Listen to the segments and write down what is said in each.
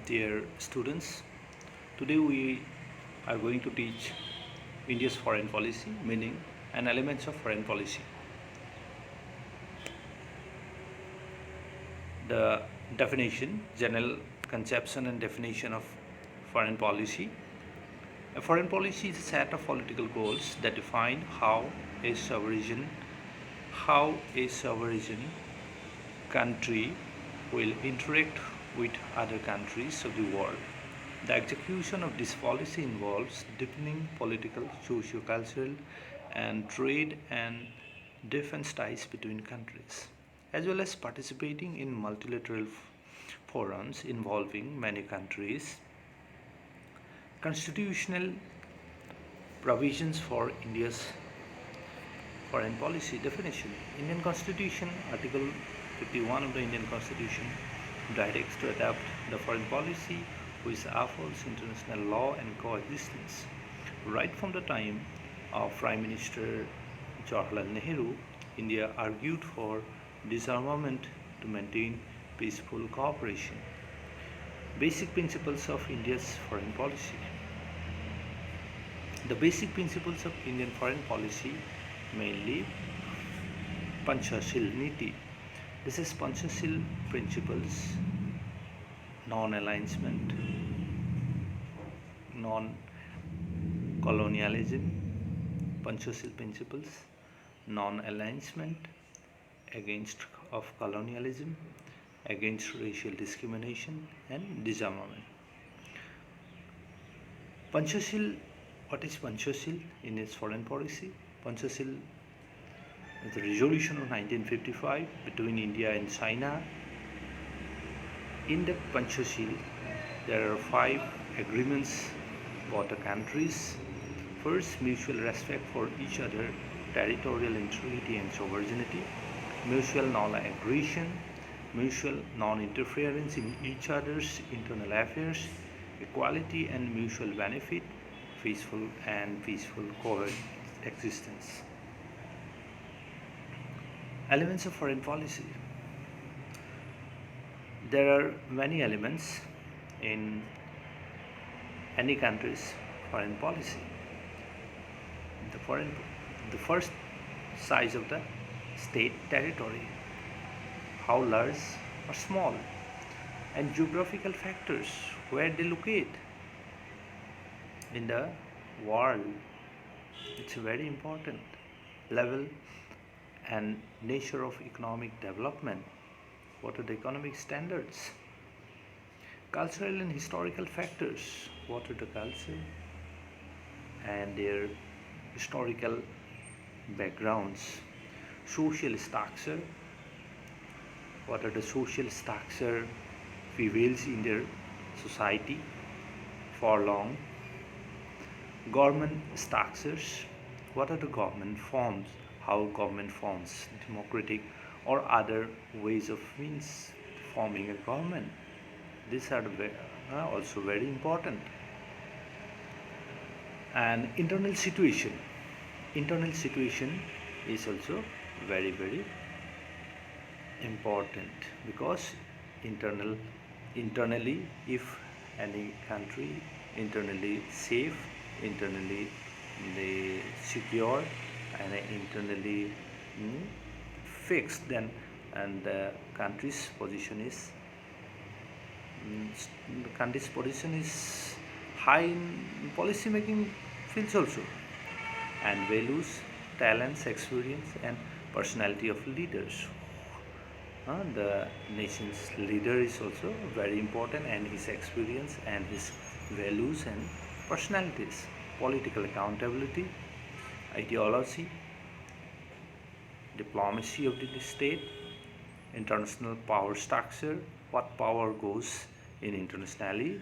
Dear students, today we are going to teach India's foreign policy, meaning and elements of foreign policy. The definition, general conception and definition of foreign policy. A foreign policy is a set of political goals that define a sovereign country will interact with other countries of the world. The execution of this policy involves deepening political, socio-cultural, and trade and defense ties between countries, as well as participating in multilateral forums involving many countries. Constitutional provisions for India's foreign policy definition. Indian Constitution, Article 51 of the Indian Constitution, directs to adopt the foreign policy which upholds international law and coexistence. Right from the time of Prime Minister Jawaharlal Nehru, India argued for disarmament to maintain peaceful cooperation. Basic principles of India's foreign policy. The basic principles of Indian foreign policy mainly Panchashil Niti. This is Panchashil principles: non-alignment, non-colonialism. Panchashil principles: non-alignment, against of colonialism, against racial discrimination and disarmament. Panchashil, what is Panchashil in its foreign policy? Panchashil is the resolution of 1955 between India and China. In the Panchashil, there are 5 agreements about the countries. First, mutual respect for each other, territorial integrity and sovereignty, mutual non-aggression, mutual non-interference in each other's internal affairs, equality and mutual benefit, peaceful coexistence. Elements of foreign policy. There are many elements in any country's foreign policy. The first, size of the state territory, how large or small, and geographical factors, where they locate in the world. It's very important. Level and nature of economic development. What are the economic standards? Cultural and historical factors. What are the culture and their historical backgrounds? Social structure. What are the social structure prevails in their society for long? Government structures. What are the government forms? How government forms, democratic or other ways of means forming a government. These are also very important. And internal situation. Internal situation is also very important, because internally, if any country internally safe, internally secure and internally fixed, then and the country's position is high in policy making fields also, and values, talents, experience and personality of leaders. The nation's leader is also very important, and his experience and his values and personalities. Political accountability, ideology, diplomacy of the state, international power structure, what power goes in internationally,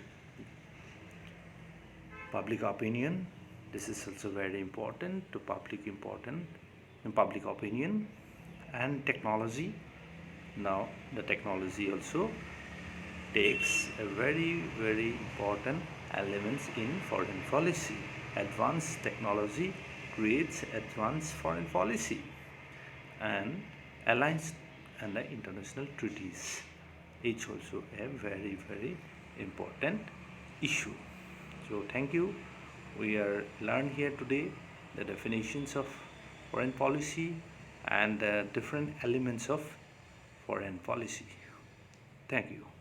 public opinion. This is also very important to public opinion, and technology. Now the technology also takes a very important elements in foreign policy. Advanced technology creates advanced foreign policy, and alliance and the international treaties. It's also a very important issue. So thank you. We are learned here today the definitions of foreign policy and the different elements of foreign policy. Thank you.